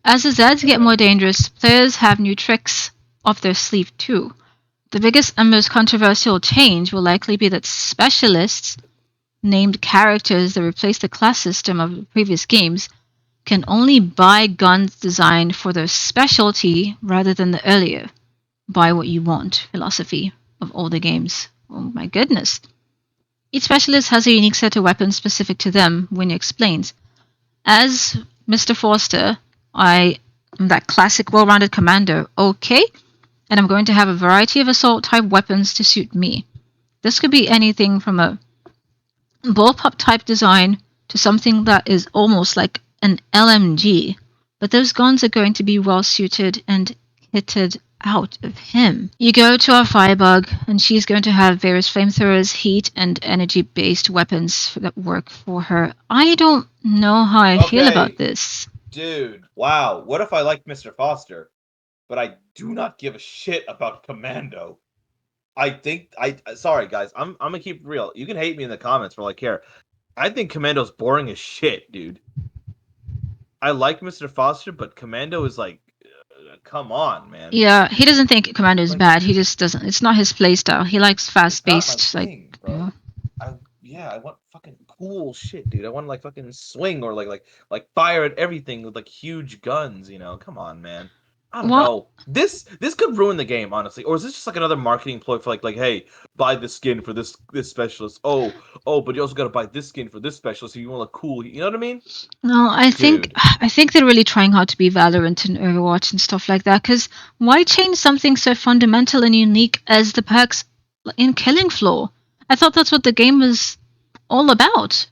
As the Zeds get Okay. more dangerous, players have new tricks up their sleeve too. The biggest and most controversial change will likely be that specialists, named characters that replace the class system of previous games, can only buy guns designed for their specialty rather than the earlier buy what you want philosophy of all the games. Oh my goodness. Each specialist has a unique set of weapons specific to them, Winnie explains. As Mr. Forster, I am that classic well rounded commander, okay? And I'm going to have a variety of assault type weapons to suit me. This could be anything from a bullpup type design to something that is almost like an LMG, but those guns are going to be well suited and kitted out of him. You go to our Firebug, and she's going to have various flamethrowers, heat, and energy based weapons that work for her. I don't know how I feel about Okay, this. dude. Wow. What if I like Mr. Foster, but I do not give a shit about Commando? I think sorry guys, I'm gonna keep it real. You can hate me in the comments for all I care. I think Commando's boring as shit, dude. I like Mr. Foster, but Commando is like, come on, man. Yeah, he doesn't think Commando is Like, bad. He just doesn't. It's not his playstyle. He likes it's not my fast-paced, like, thing, you know. bro. I want fucking cool shit, dude. I want like fucking swing or like fire at everything with like huge guns, you know. Come on, man. I don't What know. This could ruin the game, honestly. Or is this just like another marketing ploy for like hey, buy this skin for this specialist. Oh, but you also gotta buy this skin for this specialist so you want to look cool. You know what I mean? No, I think Dude. I think they're really trying hard to be Valorant and Overwatch and stuff like that. Because why change something so fundamental and unique as the perks in Killing Floor? I thought that's what the game was all about.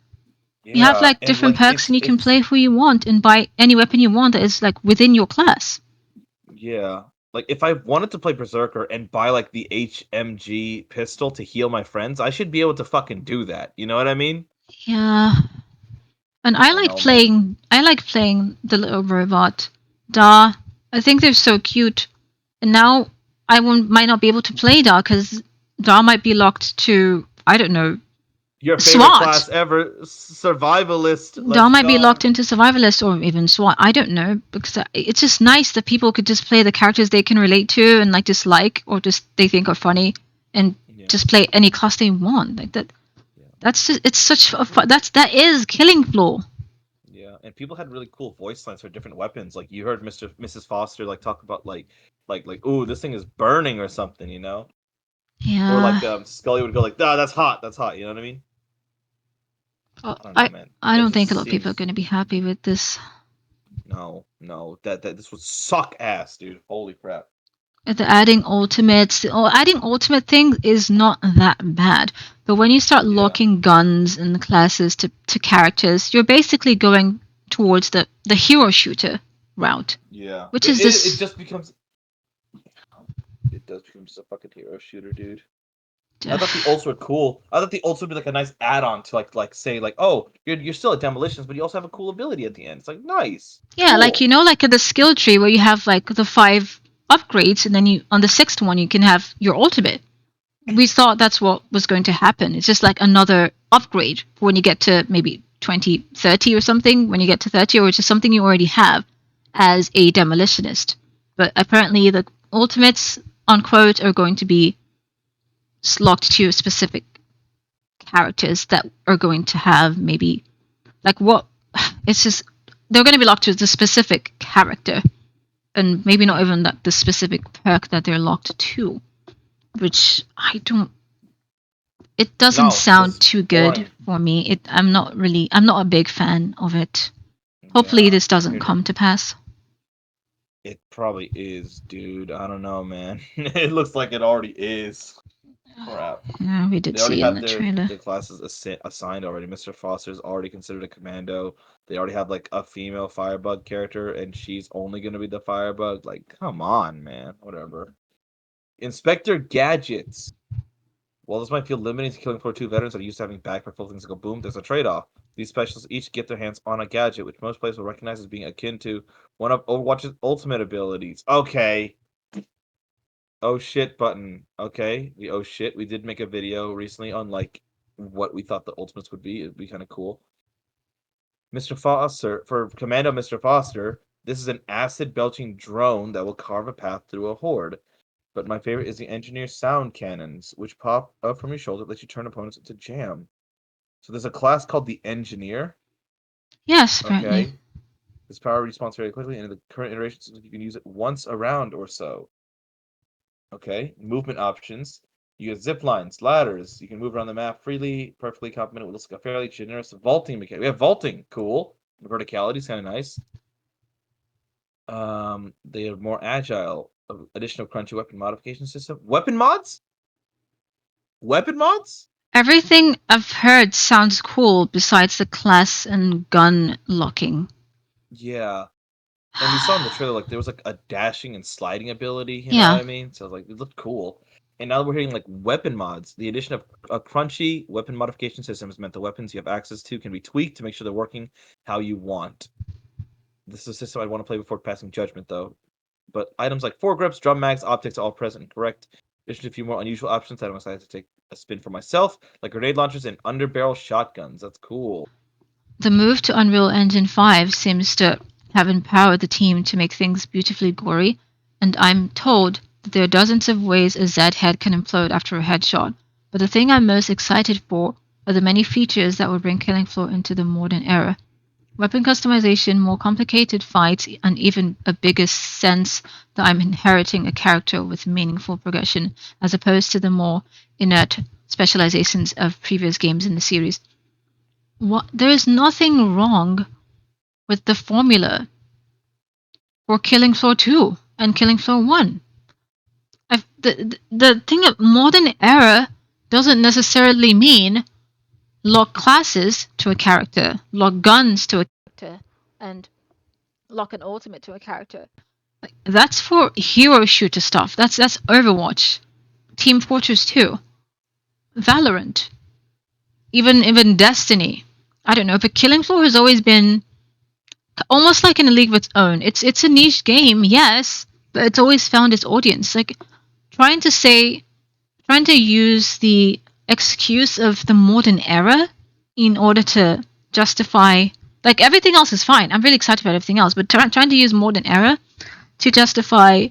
You have Yeah, like and different like perks, it's and you can it's play who you want and buy any weapon you want that is like within your class. yeah. Like if I wanted to play Berserker and buy like the HMG pistol to heal my friends, I should be able to fucking do that. You know what I mean? Yeah, and I don't know, man. I like playing the little robot. Da, I think they're so cute. And now I won't, might not be able to play Da because Da might be locked to, I don't know, Your favorite SWAT. class ever, survivalist. Da Let's might be locked go. into Survivalist or even SWAT. I don't know because it's just nice that people could just play the characters they can relate to and like dislike or just they think are funny and Yeah, just play any class they want. Like that. yeah, That's just, it's such a that is Killing Floor. yeah. And people had really cool voice lines for different weapons. Like you heard Mrs. Foster like talk about ooh, this thing is burning or something, you know? Or Yeah. like Scully would go like, ah, that's hot. You know what I mean? Uh, I don't know, I man. I It don't think a just lot of people are seems going to be happy with this. no. That this would suck ass, dude. Holy crap. The adding ultimates or adding ultimate thing is not that bad. But when you start Yeah. locking guns and classes to characters, you're basically going towards the hero shooter route, Yeah. which is It this. just becomes it does become just a fucking hero shooter, dude. I thought the ults were cool. I thought the ults would be like a nice add-on to like say like, oh, you're still at demolitions, but you also have a cool ability at the end. It's like nice, Yeah, like cool. like the skill tree where you have like the five upgrades, and then you on the sixth one you can have your ultimate. We thought that's what was going to happen. It's just like another upgrade for when you get to maybe 20, 30 or something, when you get to 30, or it's just something you already have as a demolitionist. But apparently, the ultimates, unquote, are going to be locked to specific characters that are going to have maybe, like, what? It's just, they're going to be locked to the specific character, and maybe not even like the specific perk that they're locked to, which I don't it doesn't No, this sound is too good boring. for me. I'm not a big fan of it. Hopefully Yeah, this doesn't here to, come to pass. it probably is, dude. I don't know, man. It looks like it already is. Crap. Yeah, we did They already see in have the trailer. their classes assigned already. Mr. Foster's already considered a commando. They already have like a female firebug character, and she's only gonna be the firebug. Like, come on, man. Whatever. Inspector Gadgets. While this might feel limiting to killing Floor 2 veterans that are used to having back for full things that go boom, there's a trade-off. These specialists each get their hands on a gadget, which most players will recognize as being akin to one of Overwatch's ultimate abilities. Okay. Oh shit button. Okay. Oh shit. We did make a video recently on like what we thought the ultimates would be. It'd be kind of cool. Mr. Foster, for Commando Mr. Foster, This is an acid belching drone that will carve a path through a horde. But my favorite is the engineer sound cannons, which pop up from your shoulder that lets you turn opponents into jam. So there's a class called the engineer. Yes, apparently. Okay, this power respawns very quickly, and in the current iterations, you can use it once a round or so. Okay, movement options. You get zip lines, ladders. You can move around the map freely, perfectly complemented with a fairly generous vaulting mechanic. We have vaulting, cool. Verticality is kind of nice. They are more agile. Additional crunchy weapon modification system. Weapon mods? Weapon mods? Everything I've heard sounds cool besides the class and gun locking. Yeah. And we saw in the trailer like there was like a dashing and sliding ability, you know what Yeah, I mean? So like it looked cool. And now we're hearing like weapon mods. The addition of a crunchy weapon modification system has meant the weapons you have access to can be tweaked to make sure they're working how you want. This is a system I'd want to play before passing judgment though. But items like foregrips, drum mags, optics are all present and correct. There's a few more unusual options that I'm excited to take a spin for myself, like grenade launchers and underbarrel shotguns. That's cool. the move to Unreal Engine 5 seems to have empowered the team to make things beautifully gory, and I'm told that there are dozens of ways a Z head can implode after a headshot. But the thing I'm most excited for are the many features that will bring Killing Floor into the modern era. Weapon customization, more complicated fights, and even a bigger sense that I'm inheriting a character with meaningful progression, as opposed to the more inert specializations of previous games in the series. There is nothing wrong with the formula for Killing Floor 2 and Killing Floor 1. The thing of modern era doesn't necessarily mean lock classes to a character, lock guns to a character, and lock an ultimate to a character. Like, that's for hero shooter stuff. That's Overwatch, Team Fortress 2, Valorant, even Destiny. I don't know, but Killing Floor has always been almost like in a league of its own. It's a niche game, yes, but it's always found its audience. Like trying to say, trying to use the excuse of the modern era in order to justify, like everything else is fine. I'm really excited about everything else, but trying to use modern era to justify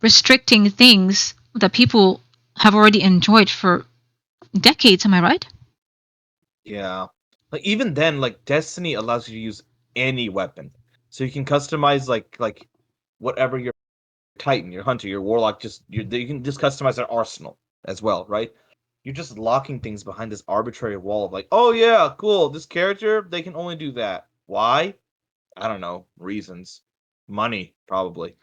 restricting things that people have already enjoyed for decades. Am I right? Yeah. Like even then, like Destiny allows you to use any weapon. So you can customize like whatever your Titan, your Hunter, your Warlock, you can just customize their arsenal as well, right? You're just locking things behind this arbitrary wall of like, oh yeah, cool, this character, they can only do that. Why? I don't know. Reasons. Money, probably.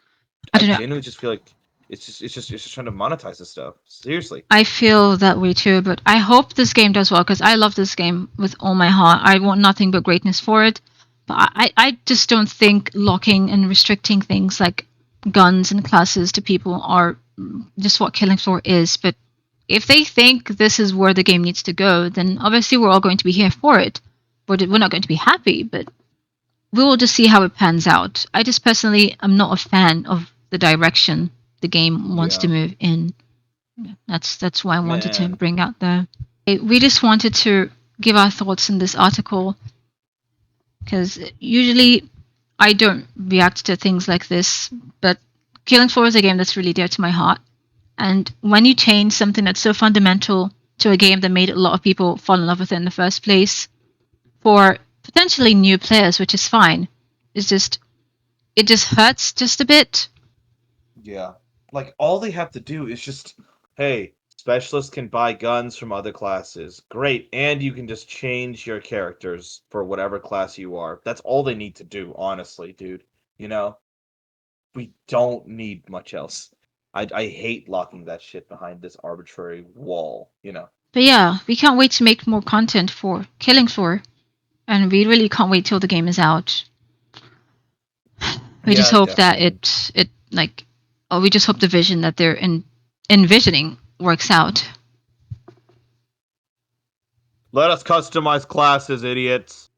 I I don't know. genuinely just feel like it's just trying to monetize this stuff. Seriously. I feel that way too, but I hope this game does well because I love this game with all my heart. I want nothing but greatness for it. But I just don't think locking and restricting things like guns and classes to people are just what Killing Floor is. But if they think this is where the game needs to go, then obviously we're all going to be here for it. We're not going to be happy, but we will just see how it pans out. I just personally am not a fan of the direction the game wants to Yeah. move in. That's why I wanted to Man. bring out the. We just wanted to give our thoughts in this article because usually I don't react to things like this, but Killing Floor is a game that's really dear to my heart. And when you change something that's so fundamental to a game that made a lot of people fall in love with it in the first place, for potentially new players, which is fine, it's just it just hurts just a bit. Yeah. Like all they have to do is just, hey, specialists can buy guns from other classes. Great. And you can just change your characters for whatever class you are. That's all they need to do, honestly, dude. You know? We don't need much else. I hate locking that shit behind this arbitrary wall, you know. But yeah, we can't wait to make more content for Killing Floor, and we really can't wait till the game is out. We just Yeah, hope that definitely. or we just hope the vision that they're envisioning works out. Let us customize classes, idiots.